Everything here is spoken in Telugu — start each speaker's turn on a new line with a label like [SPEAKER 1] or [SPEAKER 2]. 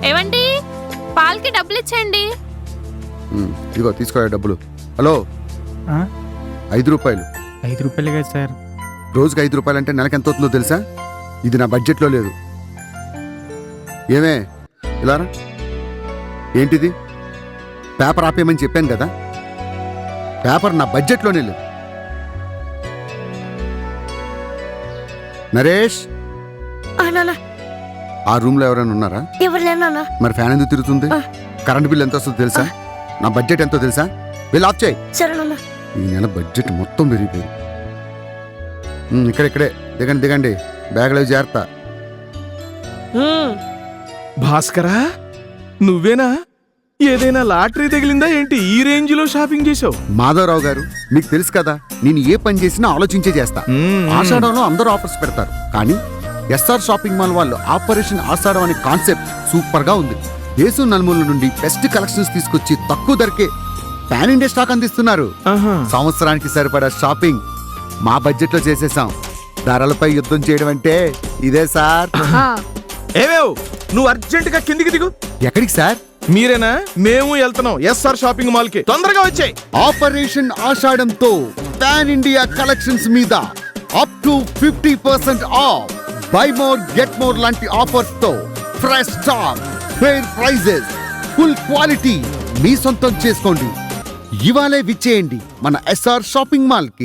[SPEAKER 1] ఏవండి, పాలకి డబ్బులు ఇచ్చేయండి.
[SPEAKER 2] ఇదిగో తీసుకో డబ్బులు. హలో, 5 రూపాయలు.
[SPEAKER 3] 5 రూపాయలు కదా సార్.
[SPEAKER 2] రోజుకి 5 రూపాయలు అంటే నెలకు ఎంత అవుతుందో తెలుసా? ఇది నా బడ్జెట్లో లేదు. ఏమే ఇలారా, ఏంటిది? పేపర్ ఆపేయమని చెప్పాను కదా, పేపర్ నా బడ్జెట్లోనే లేదు. నరేష్, ఆ రూమ్ లో ఎవరైనా ఉన్నారా? మరి ఫ్యాన్ ఎందుకు తిరుగుతుంది? కరెంట్ బిల్ ఎంత వస్తుందో తెలుసా? నా బడ్జెట్ ఎంతో తెలుసా? బిల్ ఆఫ్ చేయి. ఈ నెల బడ్జెట్ మొత్తం పెరిగిపోయింది. ఇక్కడే దిగండి దిగండి, బ్యాగ్లో జాగ్రత్త.
[SPEAKER 4] భాస్కరా, నువ్వేనా? ఏదైనా లాటరీ తగిలిందా ఏంటి ఈ రేంజ్ లో షాపింగ్ చేసావు?
[SPEAKER 2] మాధవరావు గారు, మీకు తెలుసు కదా, నేను ఏ పని చేసినా ఆలోచించే చేస్తా. ఆషాఢంలో అందరూ ఆఫర్స్ పెడతారు, కానీ ఎస్ఆర్ షాపింగ్ మాల్ వాళ్ళు ఆపరేషన్ ఆషాఢం అనే కాన్సెప్ట్ సూపర్ గా ఉంది. దేశం నలుమూల నుండి బెస్ట్ కలెక్షన్స్ తీసుకొచ్చి తక్కువ ధరకే పాన్ ఇండియా స్టాక్ అందిస్తున్నారు. సంవత్సరానికి సరిపడా షాపింగ్ మా బడ్జెట్ లో చేసేసాం. ధరలపై యుద్ధం చేయడం అంటే ఇదే సార్.
[SPEAKER 4] ఏమేవ్, నువ్వు అర్జెంట్ గా కిందికి దిగు.
[SPEAKER 2] ఎక్కడికి సార్?
[SPEAKER 4] మీరేనా? మేము వెళ్తున్నాం ఎస్ఆర్ షాపింగ్ మాల్ కి. తొందరగా వచ్చాయి.
[SPEAKER 2] ఆపరేషన్ ఆషాఢంతో పాన్ ఇండియా కలెక్షన్స్ మీద up to 50% off. Buy more get more లాంటి ఆఫర్స్ తో fresh stock, fair prices, full quality మీ సొంతం చేసుకోండి. ఇవాళే విచ్చేయండి మన ఎస్ఆర్ షాపింగ్ మాల్ కి.